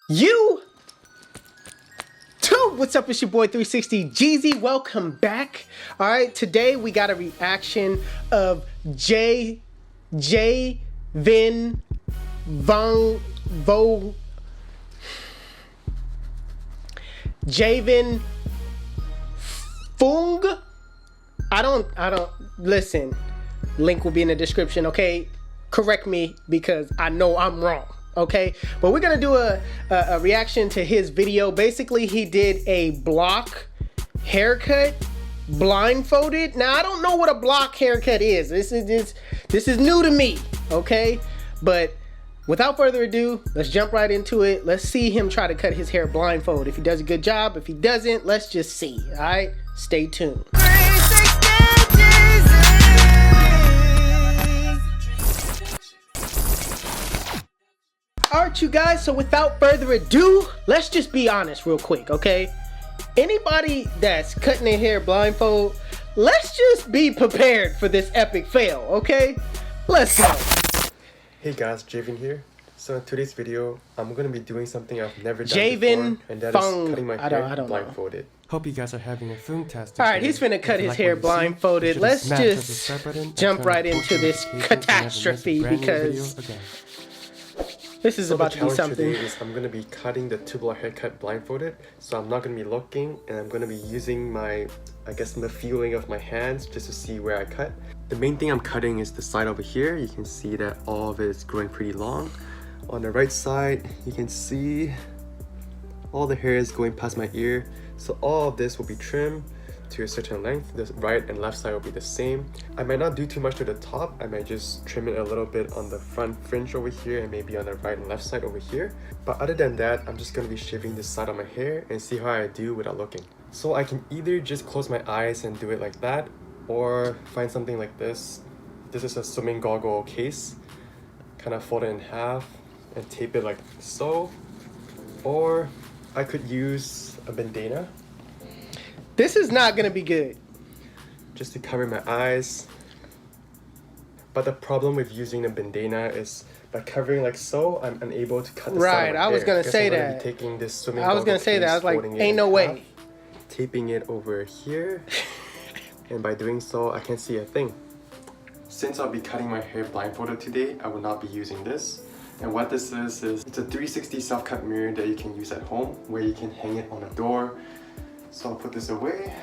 You too. What's up? It's your boy 360 Jeezy. Welcome back. All right, today we got a reaction of Javen Fung. I don't listen. Link will be in the description, okay? Correct me because I know I'm wrong. Okay, but we're gonna do a reaction to his video. Basically, he did a block haircut, blindfolded. Now I don't know what a block haircut is. This is new to me. Okay, but without further ado, let's jump right into it. Let's see him try to cut his hair blindfold. If he does a good job, if he doesn't, let's just see. All right, stay tuned. Alright, you guys, so without further ado, let's just be honest real quick, okay? Anybody that's cutting their hair blindfold, let's just be prepared for this epic fail, okay? Let's go. Hey guys, Javen here. So in today's video, I'm going to be doing something I've never done Javen before, and that is cutting my hair I don't blindfolded. Hope you guys are having a fantastic Alright, he's finna cut his hair blindfolded. Let's just jump right into this catastrophe because this is about to be something. Today is I'm going to be cutting the two-block haircut blindfolded, so I'm not going to be looking, and I'm going to be using my, the feeling of my hands just to see where I cut. The main thing I'm cutting is the side over here. You can see that all of it is growing pretty long. On the right side, you can see all the hair is going past my ear, so all of this will be trimmed to a certain length. The right and left side will be the same. I might not do too much to the top. I might just trim it a little bit on the front fringe over here and maybe on the right and left side over here. But other than that, I'm just going to be shaving this side of my hair and see how I do without looking. So I can either just close my eyes and do it like that, or find something like this. This is a swimming goggle case. Kind of fold it in half and tape it like so. Or I could use a bandana. This is not gonna be good. Just to cover my eyes. But the problem with using a bandana is by covering like so, I'm unable to cut the side of my hair. I was gonna say that. Taking this swimming I was gonna say that. I was like, ain't no way. Taping it over here. And by doing so, I can't see a thing. Since I'll be cutting my hair blindfolded today, I will not be using this. And what this is it's a 360 self-cut mirror that you can use at home, where you can hang it on a door. So I'll put this away.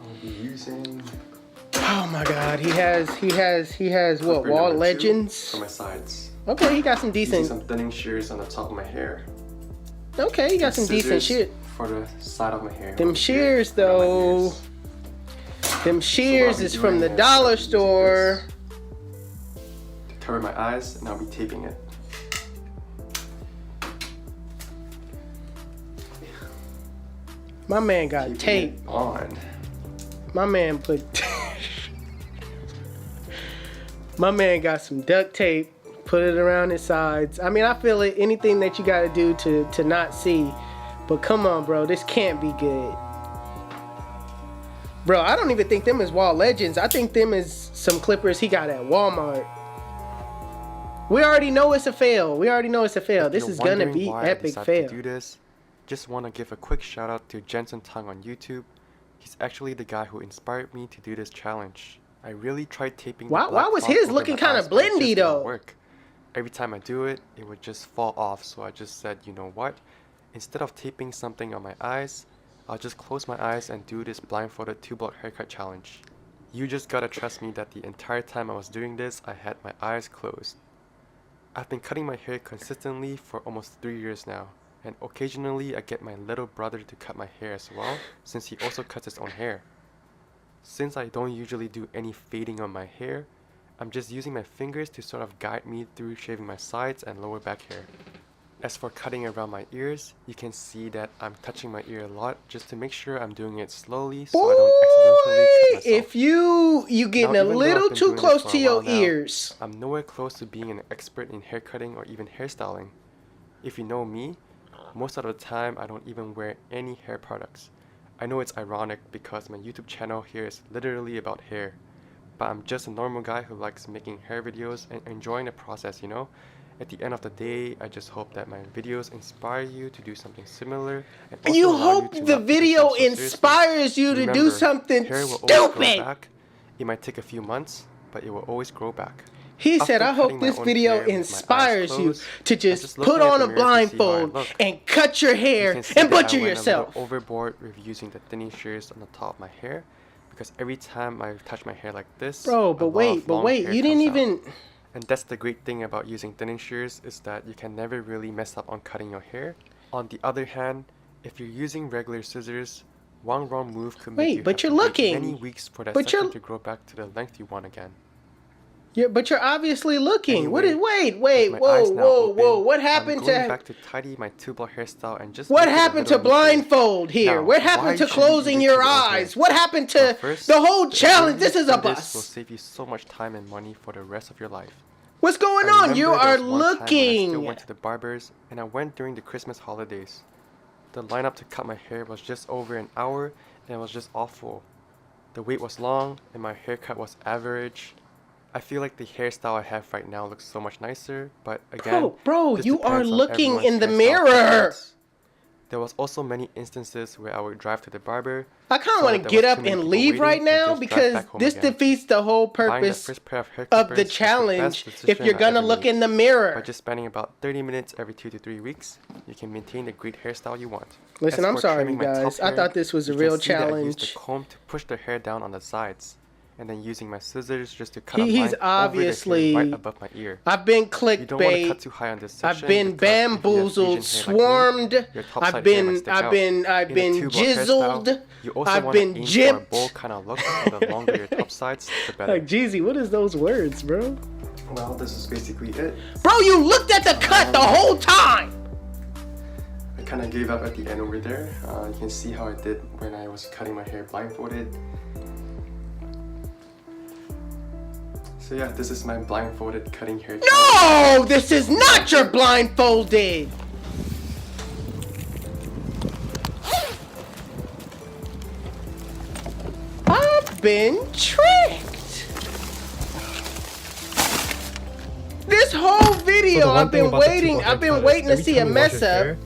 I'll be using. Oh my God, he has what, wall legends for my sides. Okay, he got some decent. Using some thinning shears on the top of my hair. Okay, he got some decent shit for the side of my hair. Them shears though. Them shears is from the dollar store. To cover my eyes, and I'll be taping it. My man got tape on. My man put my man got some duct tape, put it around his sides. I mean, I feel it, anything that you gotta do to not see. But come on, bro, this can't be good. Bro, I don't even think them is wall legends. I think them is some clippers he got at Walmart. We already know it's a fail. This is gonna be epic fail. To do this, just want to give a quick shout out to Jensen Tang on YouTube. He's actually the guy who inspired me to do this challenge. I really tried taping. Why was his looking kind of blendy though? Work. Every time I do it, it would just fall off. So I just said, you know what? Instead of taping something on my eyes, I'll just close my eyes and do this blindfolded 2-block haircut challenge. You just gotta trust me that the entire time I was doing this, I had my eyes closed. I've been cutting my hair consistently for almost 3 years now. And occasionally I get my little brother to cut my hair as well, since he also cuts his own hair. Since I don't usually do any fading on my hair, I'm just using my fingers to sort of guide me through shaving my sides and lower back hair. As for cutting around my ears, you can see that I'm touching my ear a lot just to make sure I'm doing it slowly so I don't accidentally cut myself. If you getting a little too close to your ears. I'm nowhere close to being an expert in hair cutting or even hairstyling. If you know me, most of the time I don't even wear any hair products. I know it's ironic because my YouTube channel here is literally about hair, but I'm just a normal guy who likes making hair videos and enjoying the process, you know? At the end of the day, I just hope that my videos inspire you to do something similar. And You also allow hope to the not take video yourself so seriously. inspires you to do Remember, something hair will always grow stupid. back. It might take a few months, but it will always grow back. He After said, I hope cutting my this own video hair with my eyes inspires you closed, to I just looking put at on the a mirror to see how I blindfold look. and cut your You hair can see and that I butcher went a yourself. little overboard with using the thinning shears on the top of my hair, because every time I touch my hair like this, Bro, a but lot of long wait, hair you didn't comes out. even... And that's the great thing about using thinning shears, is that you can never really mess up on cutting your hair. On the other hand, if you're using regular scissors, one wrong move could make Wait, you but have you're to wait looking. many weeks for that But section you're- to grow back to the length you want again. But you're obviously looking. What is? Anyway, Wait, with my eyes now open, What happened I'm going to? back to tidy my tubular hairstyle and just What make it a happened to little neater. blindfold here? Now, What why happened to should you closing use your your own hair? eyes? What happened to But first, the whole the challenge? This ability is a to do this will bust. save you so much time and money for the rest of your life. What's going I on? You remember are there was one time when I still looking. went to the barbers, and I went during the Christmas holidays. The lineup to cut my hair was just over an hour, and it was just awful. The wait was long, and my haircut was average. I feel like the hairstyle I have right now looks so much nicer, but again, Bro, this you are depends on looking everyone's in the hairstyle mirror. preference. There was also many instances where I would drive to the barber. I kind of saw want that to there get was up too many and people leave waiting, right and now just drive because back home this again. defeats the whole Buying the purpose first pair of hair of clippers the was the challenge. best If you're decision I gonna ever look made. in the mirror. By just spending about 30 minutes every 2 to 3 weeks, you can maintain the great hairstyle you want. Listen, As I'm for sorry, trimming you my top guys. I hair, thought this was a you can real see that I used challenge. the comb to push the hair down on the sides, and then using my scissors just to cut a He's line over the obviously. hair right above my ear. I've been You don't want to cut clickbait. too high on this I've section. been because if you have bamboozled, Asian hair like me, swarmed. your top I've side hair might been, stick I've out. been, I've In a been tubular hairstyle, jizzled. you also I've want to been aim for a gypped. bowl kind of look, so the longer your top sides, the better. Like, Jeezy, what is those words, bro? Well, this is basically it. Bro, you looked at the cut the whole time. I kind of gave up at the end over there. You can see how I did when I was cutting my hair blindfolded. So yeah, this is my blindfolded cutting hair. No, this is not your blindfolded. I've been tricked. This whole video, I've been waiting to see a mess up.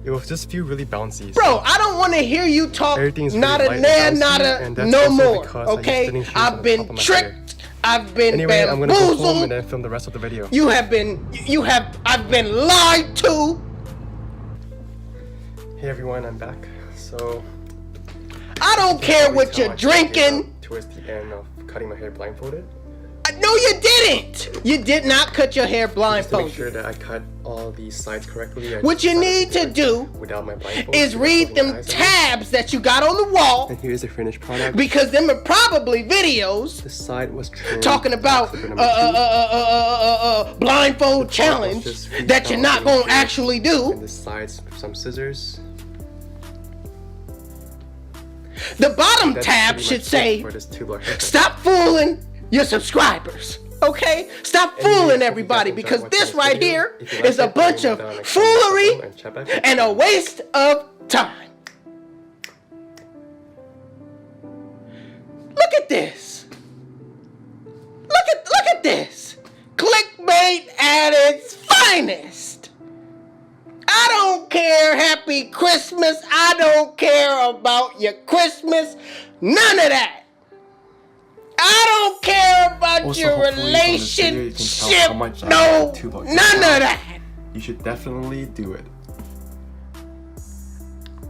It will just feel really bouncy. Bro, I don't want to hear you talk Everything's nada, really light nah, and bouncy, nada, and that's no also more, because I use okay? thinning shears on I've the been top of my tricked. I've been Anyway, I'm gonna go home and bamboozled. then film the rest of the video. I've been lied to. Hey everyone, I'm back. So I don't care probably what tell you're I gave drinking. up towards the end of cutting my hair blindfolded. No, you didn't. You did not cut your hair Just to make blindfolded. sure that I cut all these sides correctly. What you need to do without my blindfold is read them tabs that you got on the wall, And here's the finished product. because them are probably videos The side was trimmed. talking about Clipper number 2. blindfold The top was challenge just freaked that you're out not right gonna here. actually do. And the sides, some scissors. The bottom That's tab pretty should much it say, for this tubular haircut. stop fooling your subscribers. Okay? Stop Anyway, I fooling hope you everybody, guys because enjoyed this watching right video. here If you liked is a it, bunch let of me know down in the comments foolery below and chat back. and a waste of time. Look at this. Look at this. Clickbait at its finest. I don't care. Happy Christmas. I don't care about your Christmas. None of that. I don't care about Also, your hopefully from this video you can tell relationship. how much I No, like tubular none hairstyle. of that. You should definitely do it.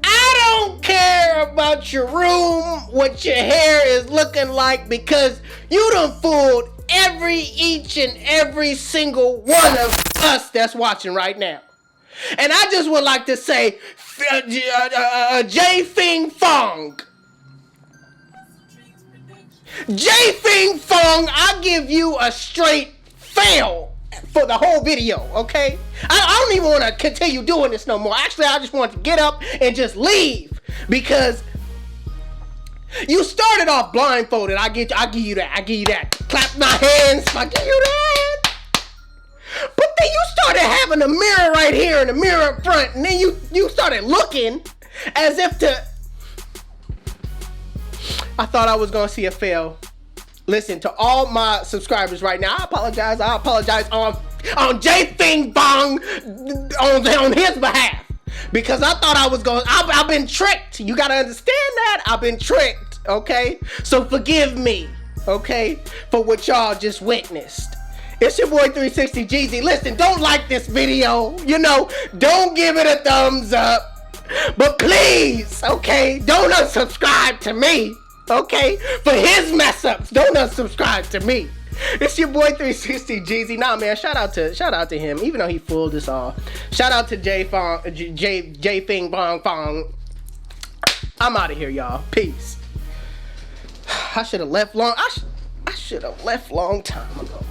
I don't care about your room, what your hair is looking like, because you done fooled each and every single one of us that's watching right now. And I just would like to say, J Fing Fong. J Fing Fong, I give you a straight fail for the whole video, okay? I don't even want to continue doing this no more. Actually, I just want to get up and just leave, because you started off blindfolded. I give you that. Clap my hands. I give you that. But then you started having a mirror right here and a mirror up front, and then you started looking as if to. I thought I was gonna see a fail. Listen, to all my subscribers right now, I apologize. on J Fing Bong on his behalf. Because I thought I was going, I've been tricked. You gotta understand that. I've been tricked, okay? So forgive me, okay, for what y'all just witnessed. It's your boy 360 Jeezy. Listen, don't like this video, you know, don't give it a thumbs up. But please, okay, don't unsubscribe to me, okay? For his mess ups, don't unsubscribe to me. It's your boy 360 Jeezy. Nah, man, shout out to him, even though he fooled us all. Shout out to J Fing Bong Fong. I'm out of here, y'all. Peace. I should have left long. I should have left long time ago.